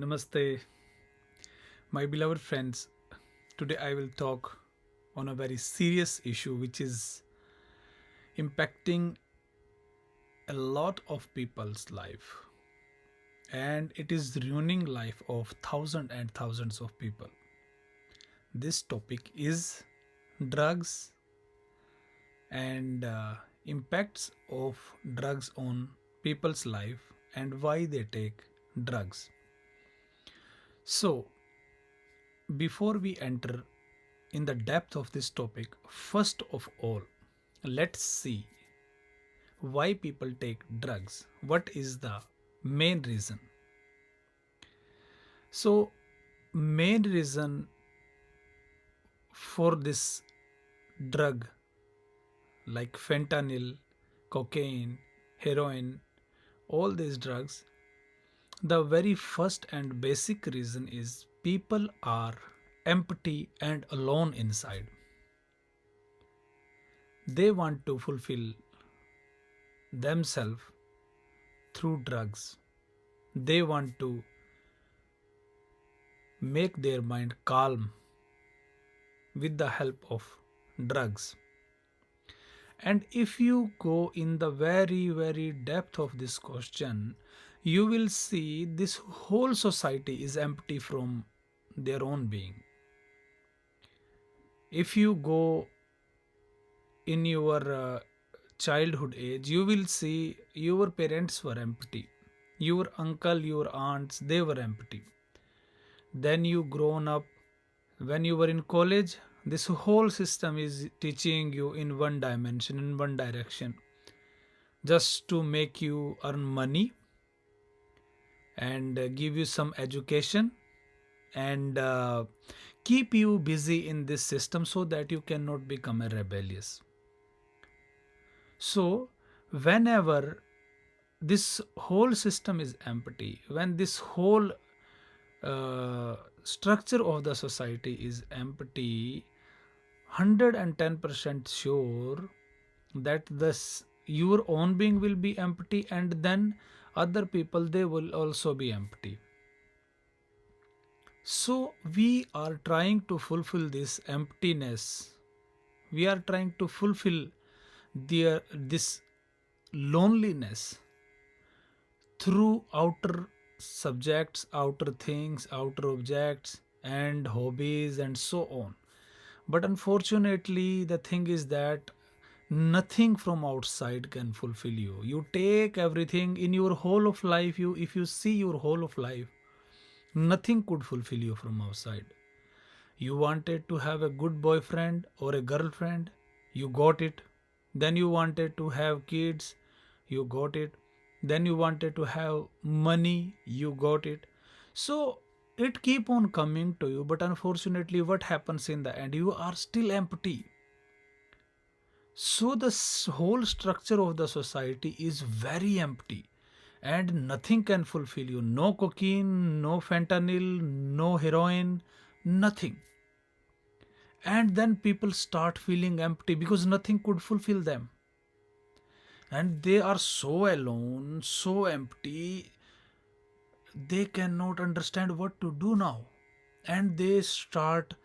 Namaste, my beloved friends. Today I will talk on a very serious issue which is impacting a lot of people's life, and it is ruining life of thousands and thousands of people. This topic is drugs and impacts of drugs on people's life and why they take drugs. So, before we enter in the depth of this topic, first of all, let's see why people take drugs. What is the main reason? So, main reason for this drug like fentanyl, cocaine, heroin, all these drugs, the very first and basic reason is people are empty and alone inside. They want to fulfill themselves through drugs. They want to make their mind calm with the help of drugs. And if you go in the very depth of this question, you will see this whole society is empty from their own being. If you go in your childhood age, you will see your parents were empty, your uncle, your aunts, they were empty. Then you grown up, when you were in college, this whole system is teaching you in one dimension, in one direction, just to make you earn money and give you some education and keep you busy in this system so that you cannot become a rebellious. So whenever this whole system is empty, when this whole structure of the society is empty, 110% sure that this your own being will be empty, and then other people, they will also be empty. So we are trying to fulfill this emptiness. We are trying to fulfill this loneliness through outer subjects, outer things, outer objects, and hobbies, and so on. But unfortunately, the thing is that nothing from outside can fulfill you. You take everything in your whole of life. If you see your whole of life, nothing could fulfill you from outside. You wanted to have a good boyfriend or a girlfriend, you got it. Then you wanted to have kids, you got it. Then you wanted to have money, you got it. So it keep on coming to you, but unfortunately, what happens in the end? You are still empty. So the whole structure of the society is very empty and nothing can fulfill you. No cocaine, no fentanyl, no heroin, nothing. And then people start feeling empty because nothing could fulfill them. And they are so alone, so empty, they cannot understand what to do now. And they start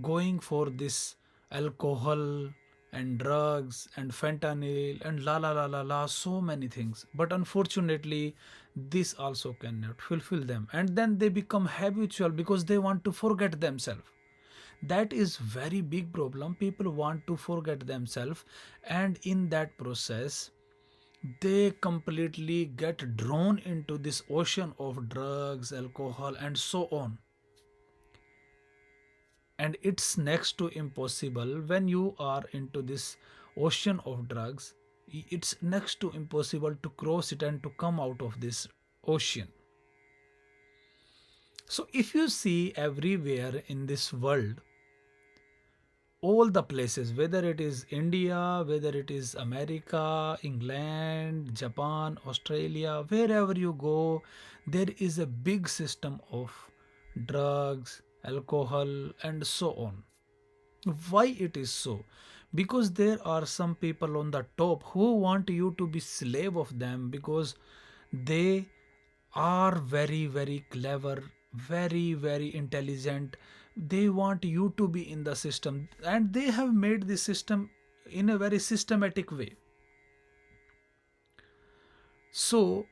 going for this alcohol and drugs and fentanyl and la, so many things. But unfortunately, this also cannot fulfill them. And then they become habitual because they want to forget themselves. That is very big problem. People want to forget themselves, and in that process they completely get drawn into this ocean of drugs, alcohol, and so on. And it's next to impossible when you are into this ocean of drugs. It's next to impossible to cross it and to come out of this ocean. So if you see everywhere in this world, all the places, whether it is India, whether it is America, England, Japan, Australia, wherever you go, there is a big system of drugs, alcohol, and so on. Why it is so? Because there are some people on the top who want you to be slave of them, because they are very clever very, very intelligent. They want you to be in the system, and they have made the system in a very systematic way. So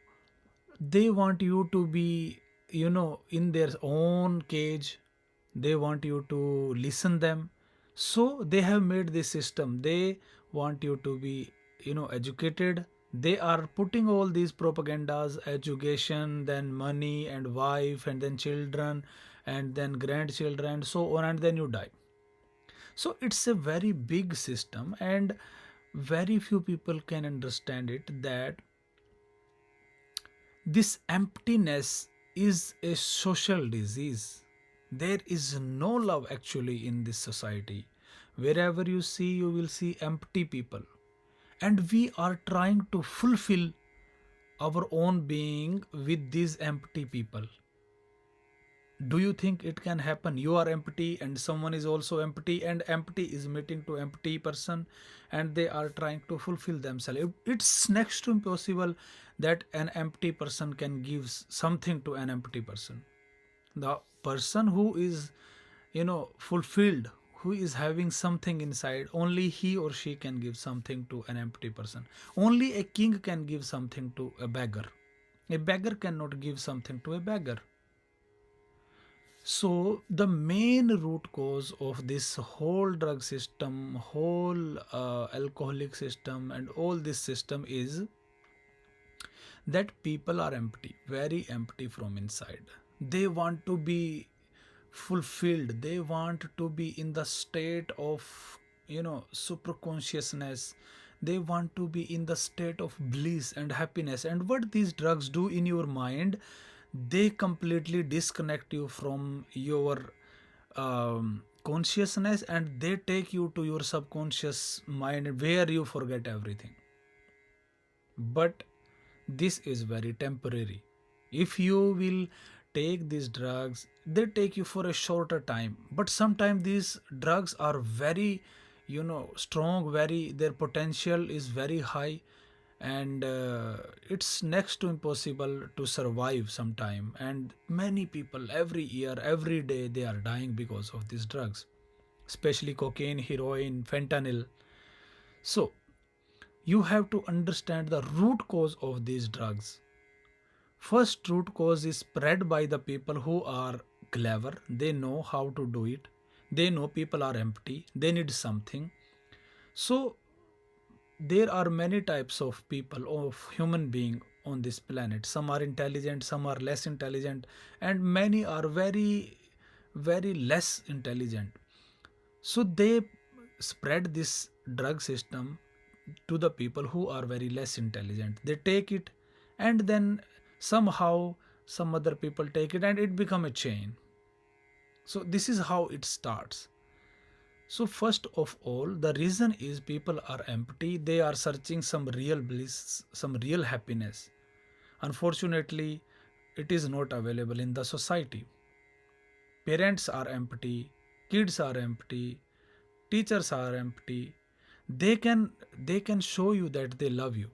they want you to be, in their own cage. They want you to listen them. So they have made this system. They want you to be, educated. They are putting all these propagandas, education, then money and wife, and then children, and then grandchildren, so on, and then you die. So it's a very big system, and very few people can understand it, that this emptiness is a social disease. There is no love actually in this society. Wherever you see, you will see empty people. And we are trying to fulfill our own being with these empty people. Do you think it can happen? You are empty and someone is also empty, and empty is meeting to empty person, and they are trying to fulfill themselves. It's next to impossible that an empty person can give something to an empty person. The person who is, fulfilled, who is having something inside, only he or she can give something to an empty person. Only a king can give something to a beggar. A beggar cannot give something to a beggar. So the main root cause of this whole drug system, whole alcoholic system, and all this system is that people are empty, very empty from inside. They want to be fulfilled. They want to be in the state of, super consciousness. They want to be in the state of bliss and happiness. And what these drugs do in your mind, they completely disconnect you from your consciousness, and they take you to your subconscious mind where you forget everything. But this is very temporary. If you will take these drugs, they take you for a shorter time, but sometimes these drugs are very, strong, very, their potential is very high, and it's next to impossible to survive sometime. And many people every year, every day, they are dying because of these drugs, especially cocaine, heroin, fentanyl. So you have to understand the root cause of these drugs. First root cause is spread by the people who are clever. They know how to do it. They know people are empty. They need something. So there are many types of people, of human being on this planet. Some are intelligent, some are less intelligent, and many are very, very less intelligent. So they spread this drug system to the people who are very less intelligent. They take it, and then somehow some other people take it, and it become a chain. So this is how it starts. So first of all, the reason is people are empty. They are searching some real bliss, some real happiness. Unfortunately, it is not available in the society. Parents are empty, kids are empty, teachers are empty. They can show you that they love you.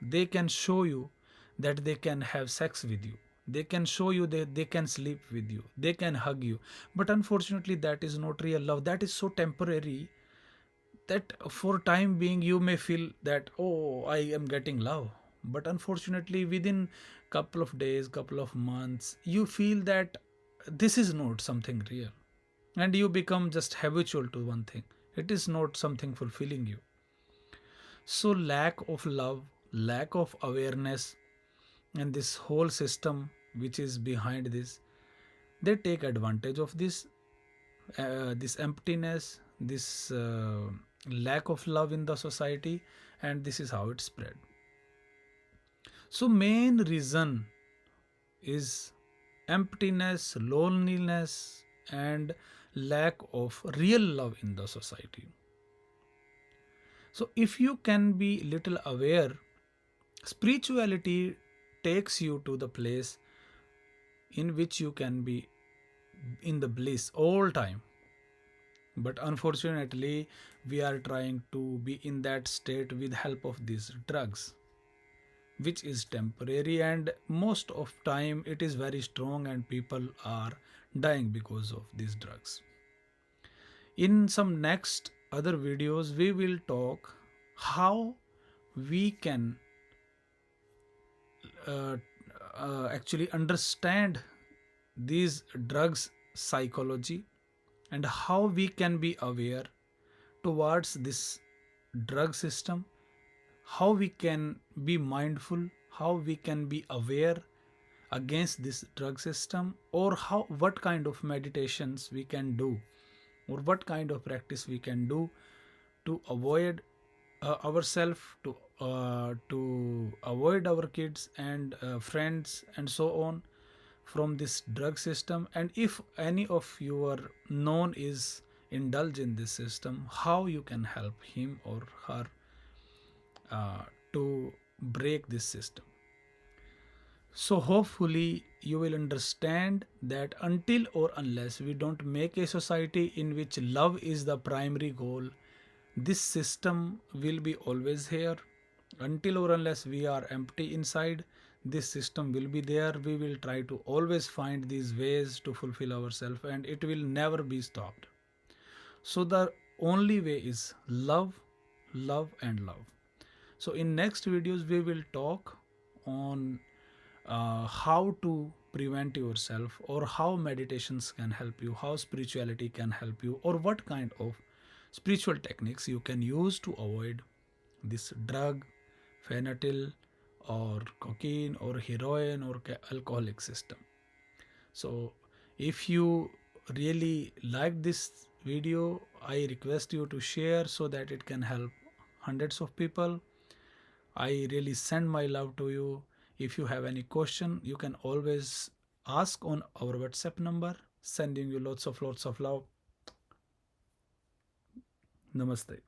They can show you that they can have sex with you. They can show you that they can sleep with you. They can hug you. But unfortunately, that is not real love. That is so temporary that for time being you may feel that, oh, I am getting love. But unfortunately, within couple of days, couple of months, you feel that this is not something real, and you become just habitual to one thing. It is not something fulfilling you. So lack of love, lack of awareness, and this whole system which is behind this, they take advantage of this emptiness, this lack of love in the society, and this is how it spread. So main reason is emptiness, loneliness, and lack of real love in the society. So if you can be little aware, spirituality takes you to the place in which you can be in the bliss all time. But unfortunately, we are trying to be in that state with help of these drugs. which is temporary, and most of time it is very strong and people are dying because of these drugs. In some next other videos we will talk how we can uh, actually understand these drugs psychology, and how we can be aware towards this drug system, how we can be mindful, how we can be aware against this drug system, or how what kind of meditations we can do, or what kind of practice we can do to avoid ourselves, to avoid our kids and friends and so on from this drug system. And if any of your known is indulge in this system, how you can help him or her uh, to break this system. So hopefully you will understand that until or unless we don't make a society in which love is the primary goal, this system will be always here. Until or unless we are empty inside, this system will be there. We will try to always find these ways to fulfill ourselves, and it will never be stopped. So the only way is love, love and love. So in next videos we will talk on how to prevent yourself, or how meditations can help you, how spirituality can help you, or what kind of spiritual techniques you can use to avoid this drug, phenyl, or cocaine, or heroin, or alcoholic system. So if you really like this video, I request you to share so that it can help hundreds of people. I really send my love to you. If you have any question, you can always ask on our WhatsApp number. Sending you lots of love. Namaste.